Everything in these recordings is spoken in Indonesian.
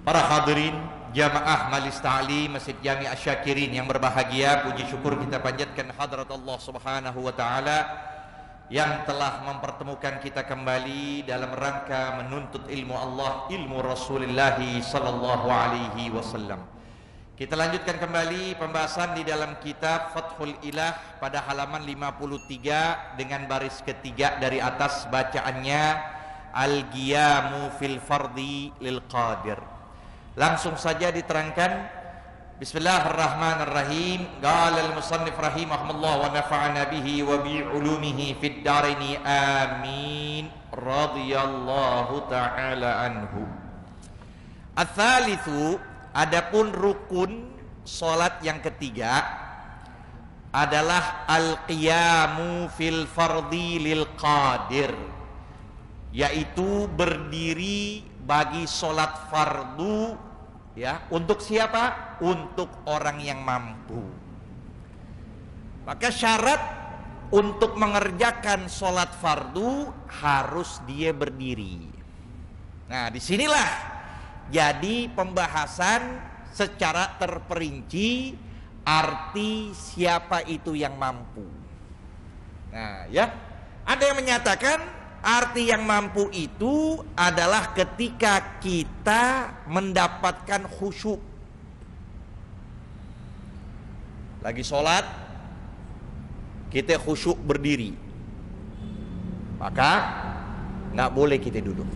Para hadirin jamaah Majelis Ta'lim Masjid Jami' Asy-Syakirin yang berbahagia, puji syukur kita panjatkan hadrat Allah Subhanahu wa taala yang telah mempertemukan kita kembali dalam rangka menuntut ilmu Allah, ilmu Rasulullah sallallahu alaihi wasallam. Kita lanjutkan kembali pembahasan di dalam kitab Fathul Ilah pada halaman 53 dengan baris ketiga dari atas, bacaannya Al-Qiyamu fil Fardi lil Qadir. Langsung saja diterangkan. Bismillahirrahmanirrahim. Qala al-musannif rahimahullah wa nafa'ana bihi wa bi ulumihi fid daraini amin radhiyallahu ta'ala anhu. Ats-tsalitsu, adapun rukun salat yang ketiga adalah al-qiyamu fil fardhi lil qadir, yaitu berdiri bagi salat fardu, ya, untuk siapa? Untuk orang yang mampu. Maka syarat untuk mengerjakan sholat fardu harus dia berdiri. Nah, disinilah jadi pembahasan secara terperinci arti siapa itu yang mampu. Nah, ya, ada yang menyatakan arti yang mampu itu adalah ketika kita mendapatkan khusyuk. Lagi sholat, kita khusyuk berdiri, maka nggak boleh kita duduk.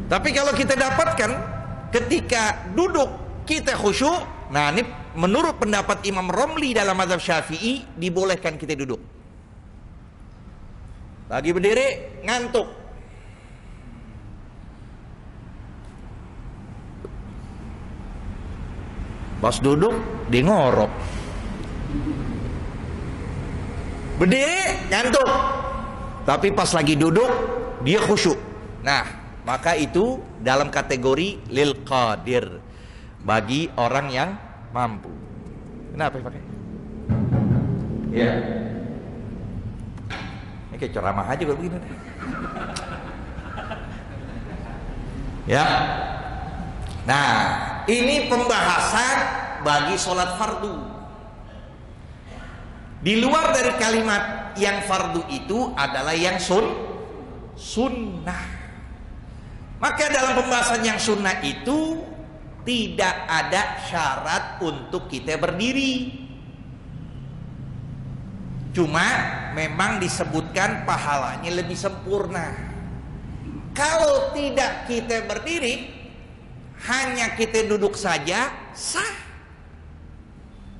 Tapi kalau kita dapatkan ketika duduk kita khusyuk, nah ini menurut pendapat Imam Romli dalam mazhab Syafi'i, dibolehkan kita duduk. Lagi berdiri, ngantuk, pas duduk dia ngorok. Berdiri ngantuk, tapi pas lagi duduk dia khusyuk. Nah, maka itu dalam kategori lil qadir, bagi orang yang mampu. Kenapa pakai? Ya, ini kayak ceramah aja kalau begini. Ya. Nah, ini pembahasan bagi sholat fardu. Di luar dari kalimat yang fardu itu adalah yang sunnah. Maka dalam pembahasan yang sunnah itu tidak ada syarat untuk kita berdiri. Cuma memang disebutkan pahalanya lebih sempurna. Kalau tidak kita berdiri, hanya kita duduk saja sah,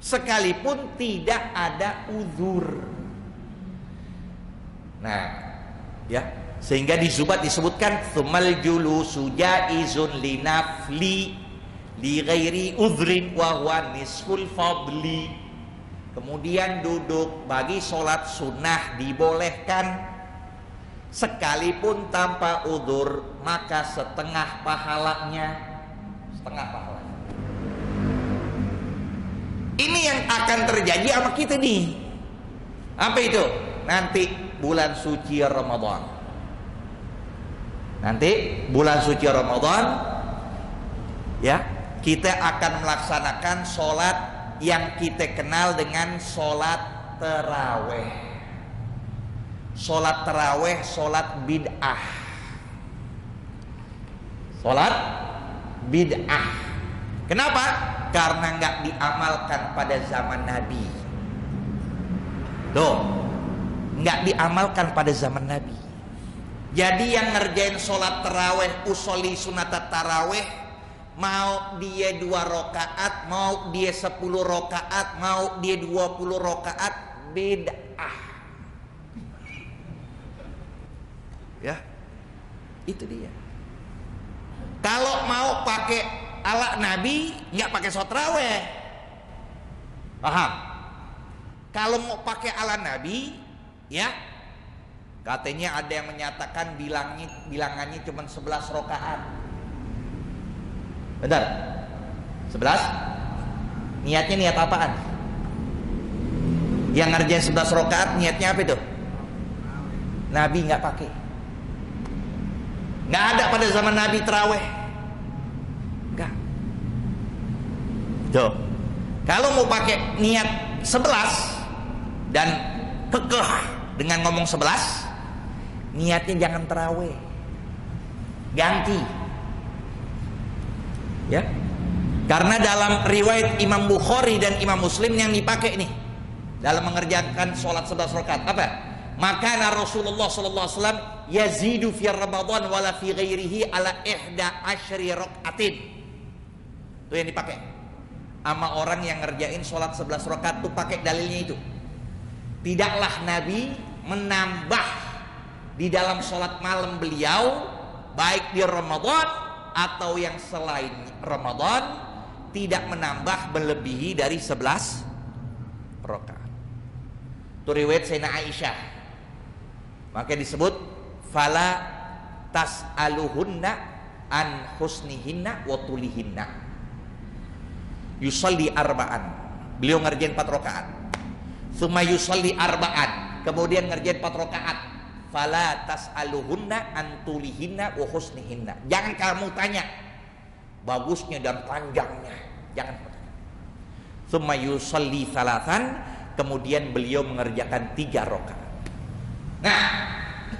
sekalipun tidak ada uzur. Nah, ya, sehingga di Zubat disebutkan tsumal julusu jaizun linafli li ghairi uzrin wa huwa nisful fadli. Kemudian duduk bagi sholat sunnah dibolehkan, sekalipun tanpa udzur, maka setengah pahalanya. Setengah pahalanya. Ini yang akan terjadi sama kita nih. Apa itu? Nanti bulan suci Ramadan. Nanti bulan suci Ramadan, ya, kita akan melaksanakan sholat yang kita kenal dengan sholat terawih. Sholat terawih, sholat bid'ah. Sholat bid'ah. Kenapa? Karena nggak diamalkan pada zaman Nabi. Tuh, nggak diamalkan pada zaman Nabi. Jadi yang ngerjain sholat terawih, usolli sunatat tarawih, mau dia 2 rakaat, mau dia 10 rakaat, mau dia 20 rakaat, bid'ah. Ya, itu dia. Kalau mau pakai ala Nabi, nggak pakai sholat tarawih. Paham? Kalau mau pakai ala Nabi, ya, katanya ada yang menyatakan bilangannya cuma 11 rakaat. Benar? 11? Niatnya niat apaan? Yang ngerjain 11 rakaat niatnya apa itu? Nabi nggak pakai. Nggak ada pada zaman Nabi terawih. Tuh. Kalau mau pakai niat 11 dan kekeh dengan ngomong 11, niatnya jangan tarawih. Ganti. Ya. Karena dalam riwayat Imam Bukhari dan Imam Muslim yang dipakai nih dalam mengerjakan sholat 11 rakaat apa? Maka Rasulullah sallallahu alaihi wasallam yazidu fi Ramadan wala fi ghairihi ala 11 rakaatin. Itu yang dipakai. Sama orang yang ngerjain sholat 11 rakaat tuh pakai dalilnya itu. Tidaklah Nabi menambah di dalam sholat malam beliau, baik di Ramadan atau yang selain Ramadan, tidak menambah melebihi dari 11 rakaat. Itu riwayat Sayyidina Aisyah. Maka disebut fala tas'aluhunna an husnihinna wa tulihinna. Yusalli arba'an. Beliau ngerjain 4 rakaat. Tsumma yusalli arba'an. Kemudian ngerjain 4 rakaat. Fala tas'aluhunna an tulihinna wa husnihinna. Jangan kamu tanya bagusnya dan panjangnya. Jangan. Tsumma yusalli salatan. Kemudian beliau mengerjakan 3 rakaat. Nah,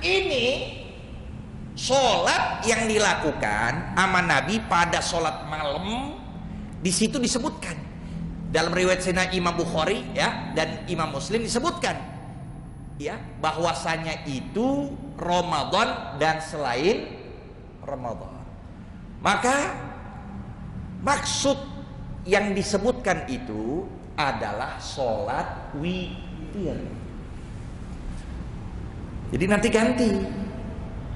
ini sholat yang dilakukan sama Nabi pada sholat malam. Di situ disebutkan dalam riwayat Sayyidina Imam Bukhari ya dan Imam Muslim disebutkan ya bahwasanya itu Ramadan dan selain Ramadan. Maka maksud yang disebutkan itu adalah sholat witir. Jadi nanti ganti.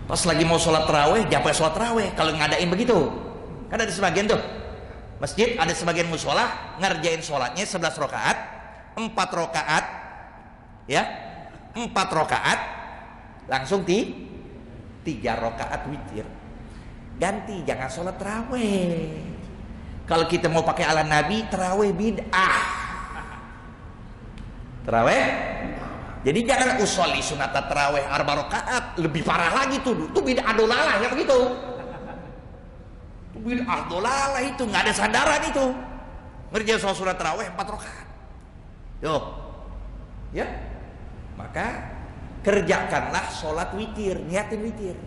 Pas lagi mau sholat taraweh, jangan pakai sholat taraweh. Kalau ngadain begitu, kan ada sebagian tuh masjid, ada sebagian musola ngerjain sholatnya 11 rakaat, 4 rakaat, ya, 4 rakaat, langsung 3 rakaat witir. Ganti, jangan sholat taraweh. Kalau kita mau pakai ala Nabi, taraweh bid'ah. Taraweh. Jadi jangan usolli sunat taraweh 4 rakaat, lebih parah lagi tuh. Itu bid'ah dolalah ya begitu. Bid'ah dolalah itu, nggak ada sandaran itu. Ngerjain sholat sunat taraweh 4 rakaat. Yo. Ya. Maka kerjakanlah sholat witir, niatin witir.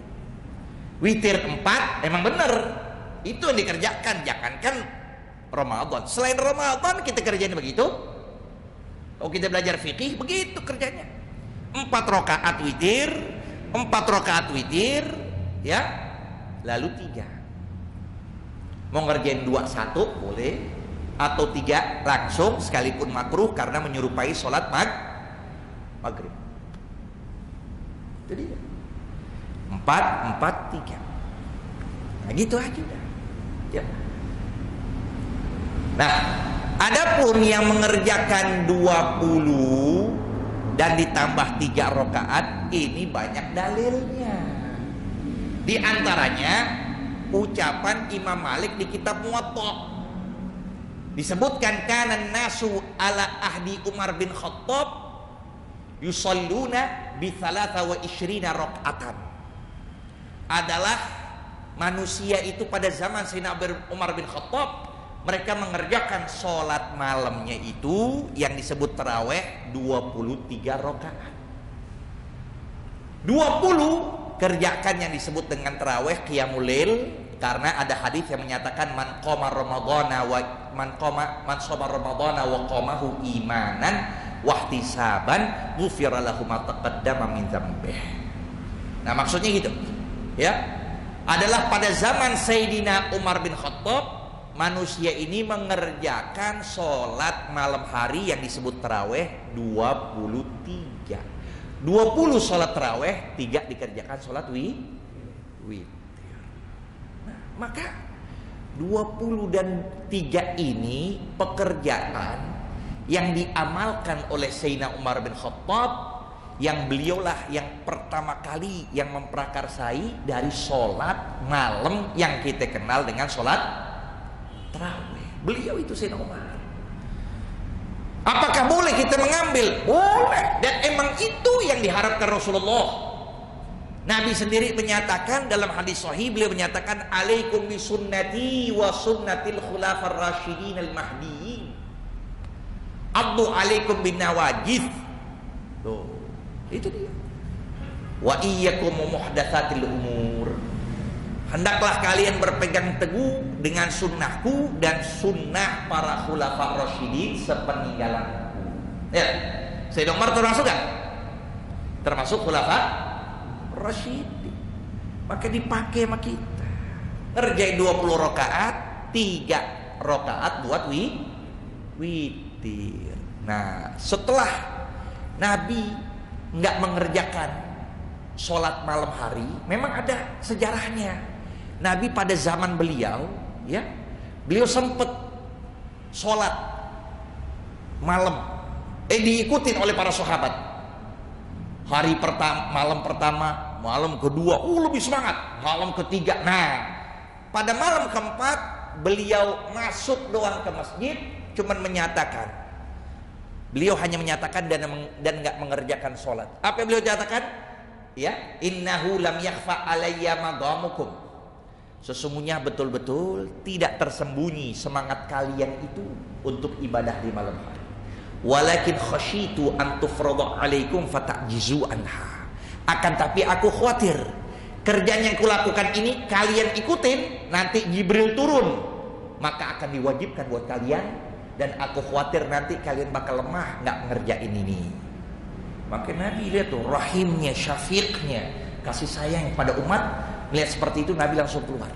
Witir 4 emang bener. Itu yang dikerjakan, jangankan Ramadan. Selain Ramadan kita kerjain begitu. Kalau kita belajar fikih begitu kerjanya. 4 rakaat witir, 4 rakaat witir, ya. Lalu 3. Mau ngerjain 2-1 boleh, atau 3 langsung sekalipun makruh karena menyerupai sholat maghrib. Jadi 4-4-3. Nah gitu aja udah. Ya. Nah, adapun yang mengerjakan 20 dan ditambah 3 rakaat ini banyak dalilnya. Di antaranya ucapan Imam Malik di kitab Muwatta. Disebutkan kana nasu ala ahdi Umar bin Khattab yusalluna bi 23 rakaatan. Adalah manusia itu pada zaman Sayyidina Umar bin Khattab, mereka mengerjakan sholat malamnya itu yang disebut taraweh 23 rakaat. 20 kerjakan yang disebut dengan taraweh qiyamul lail, karena ada hadis yang menyatakan man shoma ramadhana wa qamahu imanan wa ihtisaban ghufira lahu ma taqaddama min dzambih. Nah, maksudnya gitu. Ya. Adalah pada zaman Sayyidina Umar bin Khattab, manusia ini mengerjakan sholat malam hari yang disebut taraweh 23. 20 sholat taraweh, 3 dikerjakan sholat witir. Nah, maka 20 dan 3 ini pekerjaan yang diamalkan oleh Sayyidina Umar bin Khattab, yang beliaulah yang pertama kali yang memprakarsai dari sholat malam yang kita kenal dengan sholat tarawih. Beliau itu Sayyidina Umar. Apakah boleh kita mengambil? Boleh. Dan emang itu yang diharapkan Rasulullah. Nabi sendiri menyatakan dalam hadis sahih, beliau menyatakan alaikum bi sunnati wa sunnatil khulafar rasyidin al mahdiyin. Abdu alaikum bin nawajid. Tuh, itu dia. Wa iyyakum muhdatsatil umur. Hendaklah kalian berpegang teguh dengan sunnahku dan sunnah para khulafar rasyidin sepeninggalanku. Ya, Sayyidina Umar termasuk gak? Termasuk khulafar rasyidin. Maka dipakai sama kita. Ngerjain 20 rakaat, 3 rakaat buat witir. Nah, setelah Nabi nggak mengerjakan sholat malam hari, memang ada sejarahnya. Nabi pada zaman beliau, ya, beliau sempat sholat malam, diikutin oleh para sahabat. Hari pertama, malam kedua, lebih semangat. Malam ketiga, nah, pada malam keempat beliau masuk doang ke masjid, cuman menyatakan, beliau hanya menyatakan dan nggak mengerjakan sholat. Apa yang beliau katakan? Ya, innahu lam yakhfa alayya madamukum. Sesungguhnya betul-betul tidak tersembunyi semangat kalian itu untuk ibadah di malam hari. Walakin khasyitu an tufrada alaikum fatajizu anha. Akan tapi aku khawatir kerjaan yang kulakukan ini kalian ikutin, nanti Jibril turun, maka akan diwajibkan buat kalian, dan aku khawatir nanti kalian bakal lemah nggak ngerjain ini. Maka Nabi lihat tuh rahimnya, syafiqnya, kasih sayang pada umat. Melihat seperti itu Nabi langsung keluar.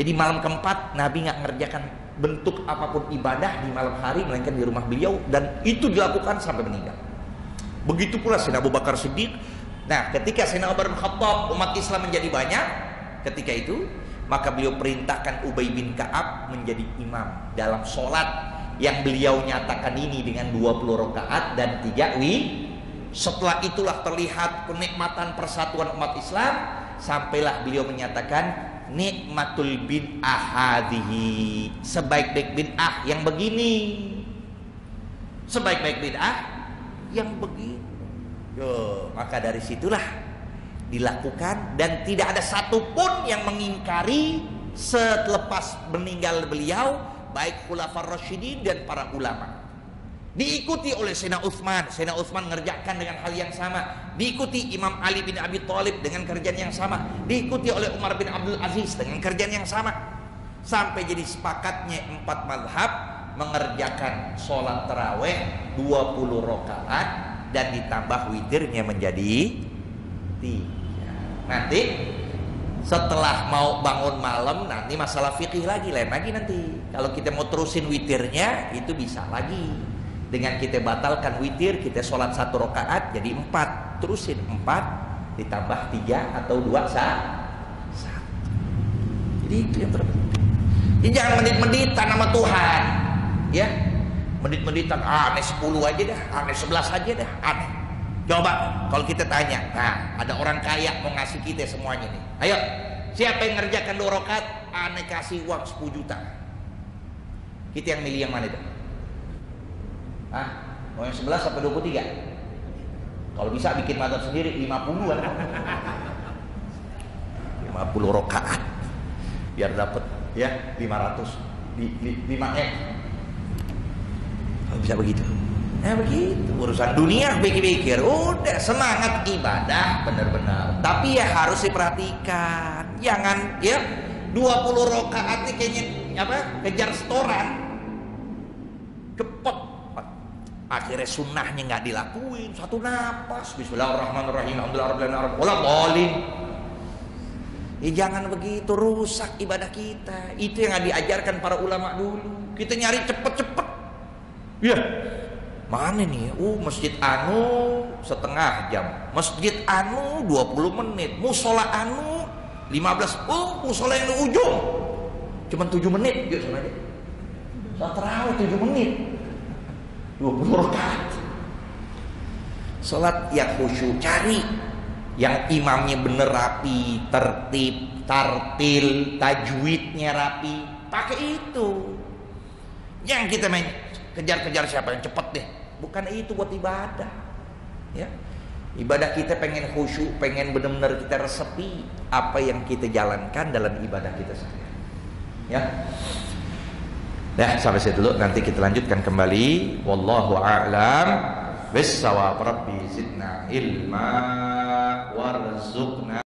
Jadi malam keempat Nabi nggak ngerjakan bentuk apapun ibadah di malam hari melainkan di rumah beliau, dan itu dilakukan sampai meninggal. Begitu pula Sayyidina Abu Bakar Siddiq. Nah, ketika Sayyidina Umar bin Khattab, umat Islam menjadi banyak ketika itu, maka beliau perintahkan Ubay bin Ka'ab menjadi imam dalam sholat yang beliau nyatakan ini dengan 20 rakaat dan 3 Setelah itulah terlihat kenikmatan persatuan umat Islam, sampailah beliau menyatakan nikmatul bid'ah hadhihi, sebaik-baik bid'ah yang begini, sebaik-baik bid'ah yang begini. Maka dari situlah dilakukan, dan tidak ada satupun yang mengingkari selepas meninggal beliau, baik khulafar rasyidin dan para ulama. Diikuti oleh Sayyidina Utsman. Sayyidina Utsman mengerjakan dengan hal yang sama. Diikuti Imam Ali bin Abi Thalib dengan kerjaan yang sama. Diikuti oleh Umar bin Abdul Aziz dengan kerjaan yang sama. Sampai jadi sepakatnya 4 mazhab mengerjakan sholat taraweh 20 rakaat dan ditambah witirnya menjadi 3. Nanti setelah mau bangun malam, nanti masalah fikih lagi, lain lagi nanti. Kalau kita mau terusin witirnya, itu bisa lagi. Dengan kita batalkan witir, kita sholat 1 rakaat jadi 4, terusin 4 ditambah 3 atau 2 1. Jadi itu yang terpenting. Jadi jangan medit-meditan sama Tuhan, ya. Medit-meditan, aneh 10 aja dah, aneh 11 aja dah, aneh. Coba kalau kita tanya, nah ada orang kaya mau ngasih kita semuanya nih, ayo siapa yang ngerjakan 2 rakaat, aneh kasih uang 10 juta. Kita yang milih yang mana itu? Mau yang 11 sampai 23? Kalau bisa bikin madzhab sendiri 50-an. 50 rakaat biar dapat ya 500 5 M. Kalau bisa begitu. Ya begitu, urusan dunia pikir-pikir, udah semangat ibadah benar-benar. Tapi ya harus diperhatikan. Jangan ya 20 rakaat ini kayaknya kejar setoran. Cepet. Akhirnya sunnahnya nggak dilakuin, 1 napas bismillahirrahmanirrahim alhamdulillahirrahmanirrahim. Jangan begitu, rusak ibadah kita. Itu yang diajarkan para ulama dulu. Kita nyari cepet-cepet. Ya, mana nih? Masjid anu setengah jam, masjid anu 20 menit, musola anu 15. Musola yang di ujung cuman 7 menit. Yuk sana deh. Salat tarawih 7 menit. 20 rakaat. Salat yang khusyuk, cari yang imamnya bener rapi, tertib, tartil, tajwidnya rapi, pakai itu. Yang kita main kejar-kejar siapa yang cepet deh, bukan itu buat ibadah. Ya, Ibadah kita pengen khusyuk, pengen benar-benar kita resepi apa yang kita jalankan dalam ibadah kita sendiri. Ya. Nah, sampai situ dulu, nanti kita lanjutkan kembali. Wallahu a'lam bis-shawab. Rabbi zidna ilma warzuqna